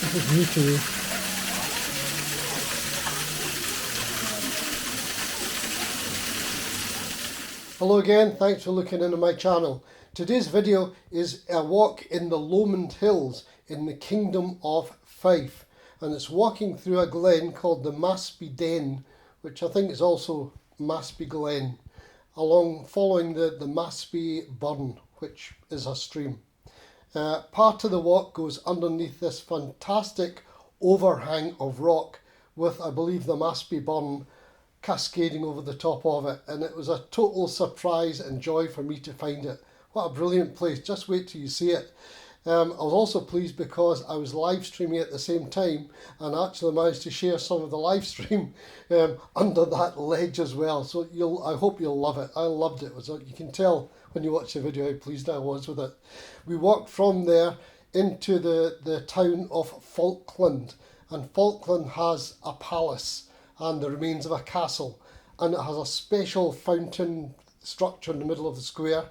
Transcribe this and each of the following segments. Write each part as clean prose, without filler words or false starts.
This is new to me. Hello again, thanks for looking into my channel. Today's video is a walk in the Lomond Hills in the Kingdom of Fife, and it's walking through a glen called the Maspy Den, which I think is also Maspy Glen, following the Maspy Burn, which is a stream. Part of the walk goes underneath this fantastic overhang of rock with, I believe, the Maspy Burn cascading over the top of it, and it was a total surprise and joy for me to find it. What a brilliant place, just wait till you see it. I was also pleased because I was live streaming at the same time and actually managed to share some of the live stream under that ledge as well, so I hope you'll love it. I loved it. You can tell when you watch the video how pleased I was with it. We walked from there into the town of Falkland, and Falkland has a palace and the remains of a castle, and it has a special fountain structure in the middle of the square.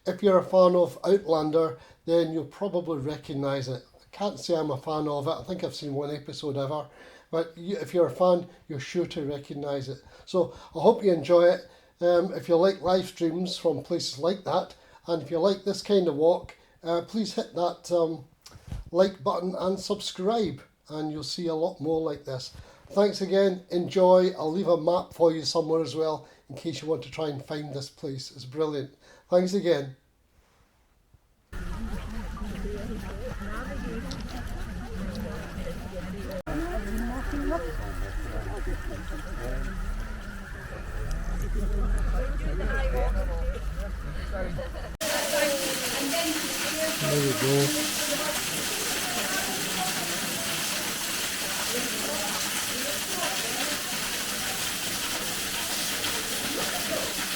If you're a fan of Outlander, then you'll probably recognise it. I can't say I'm a fan of it, I think I've seen one episode ever, but if you're a fan, you're sure to recognise it. So I hope you enjoy it. If you like live streams from places like that, and if you like this kind of walk, please hit that like button and subscribe, and you'll see a lot more like this. Thanks again, enjoy. I'll leave a map for you somewhere as well in case you want to try and find this place. It's brilliant. Thanks again. There we go.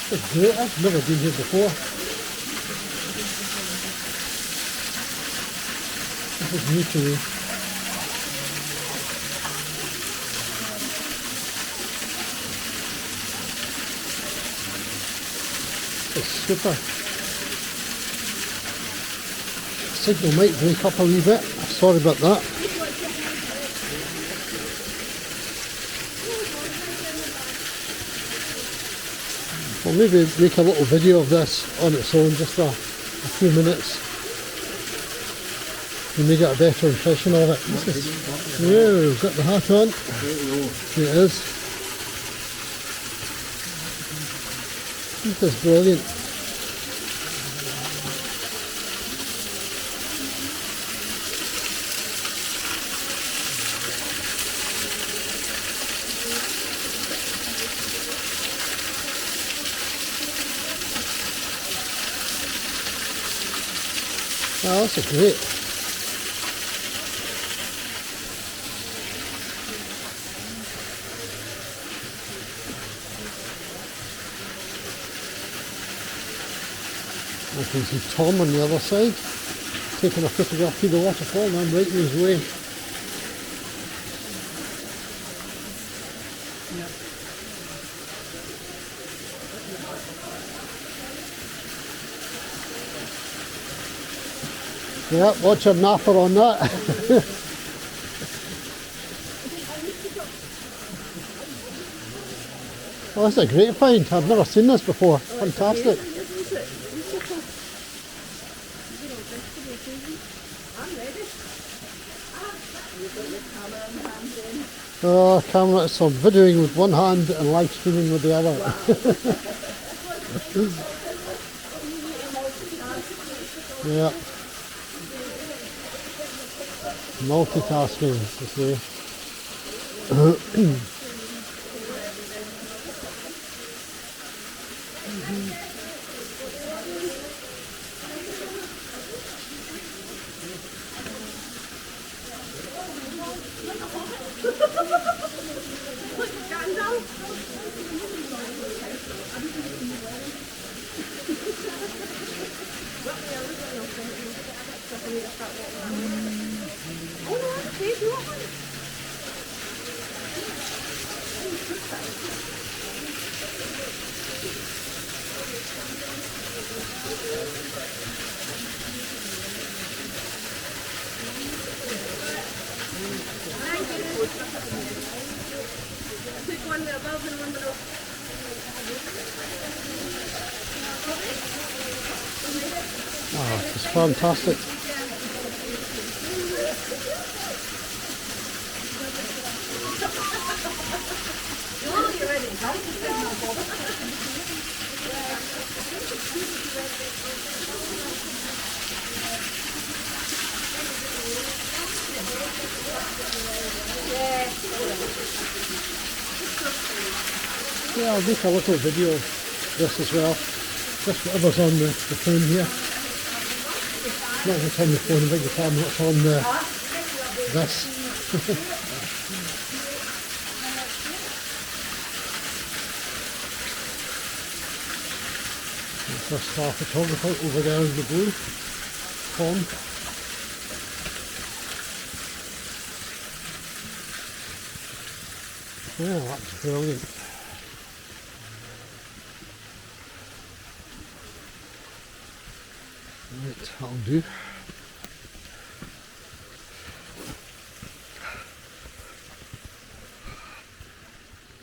It's great. I've never been here before. This is new to me. It's super. Signal might break up a wee bit. Sorry about that. I'll maybe make a little video of this on its own, just a few minutes. You may get a better impression of it. Yeah, we've got the hat on. Here it is. This is brilliant. Oh, that's a great. I can see Tom on the other side, taking a photograph through the waterfall, and I'm right in his way. Yeah, watch your napper on that. Oh, that's a great find. I've never seen this before. Fantastic. Oh, camera, so videoing with one hand and live streaming with the other. Yeah. Multitasking, you see. Pick one above and one below. Wow, it's fantastic. Yeah, I'll make a little video of this as well. Just whatever's on the phone here. Not what's on the phone, I beg your pardon, what's on this. It's our star photographer over there in the blue. Tom. Yeah, that's brilliant. Right, that'll do.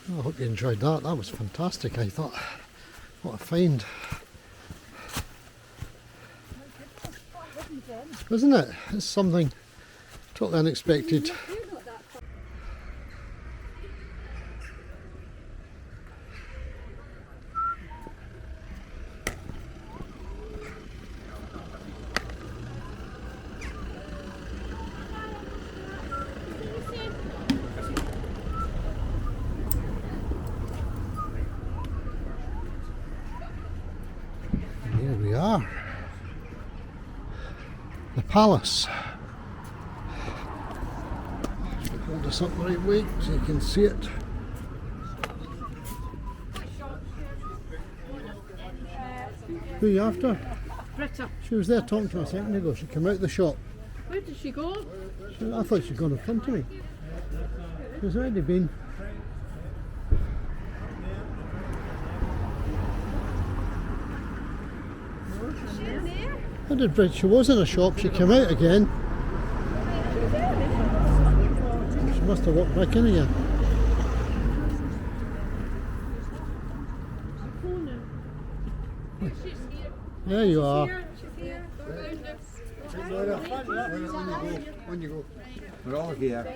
I hope you enjoyed that. That was fantastic, I thought. What a find. Isn't it? It's something totally unexpected. Here we are. The palace. Should hold this up the right way so you can see it. Who are you after? Britta. She was there talking to me a second ago. She came out of the shop. Where did she go? I thought she'd gone in front of me. She's already been. I did, she was in a shop, she came out again. She must have walked back in again. There you are. On you go. We're all here.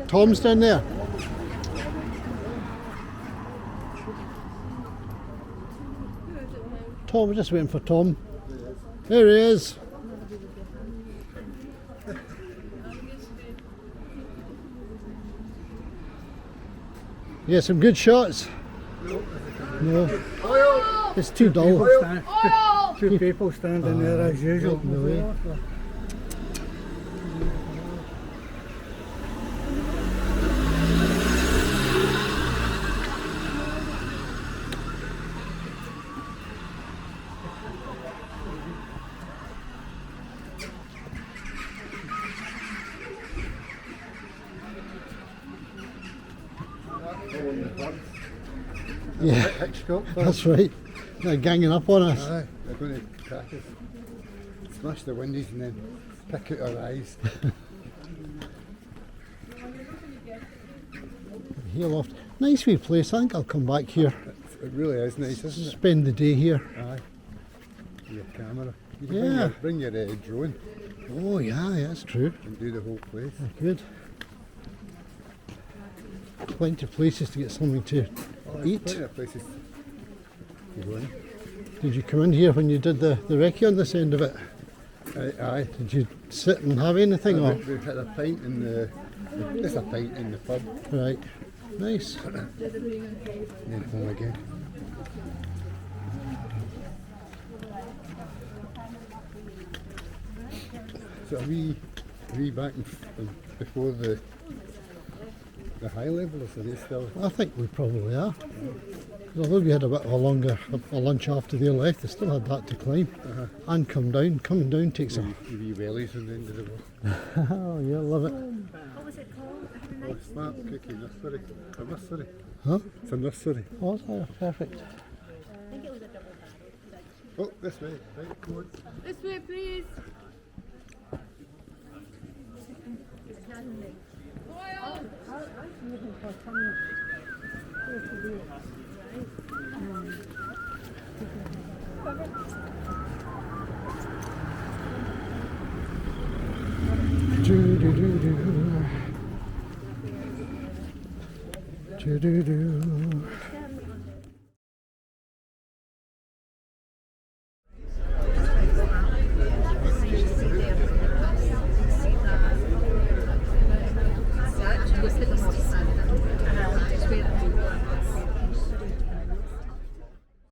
Tom's down there. Tom, we're just waiting for Tom. There he is. Yeah, some good shots. No. It's too dull. Two people standing there as usual. No way. Yeah, that's right. They're ganging up on us. Aye, they're going to crack us. Smash the windows and then pick out our eyes. Here loft. Nice wee place. I think I'll come back here. It really is nice, isn't it? Spend the day here. Aye. Your camera. You can Yeah. bring your drone Oh yeah, that's true. and do the whole place. Good. Plenty of places to get something to eat. Plenty of places to go in. Did you come in here when you did the recce on this end of it? Aye. Did you sit and have anything? Or? We had a pint in the. There's a pint in the pub. Right. Nice. And then home again. So are we back before the high level, or is it still? I think we probably are. 'Cause although we had a bit of a lunch after they left, they still had that to climb and come down. Coming down takes a. Wee wellies on the end of the wall. Oh yeah, love it. What was it called? Oh, smart cookie nursery. A nursery. Huh? It's a nursery. Oh, that's perfect. I think it was a double bed. Oh, this way. Right, come on. This way, please. Do-do-do-do. Do-do-do.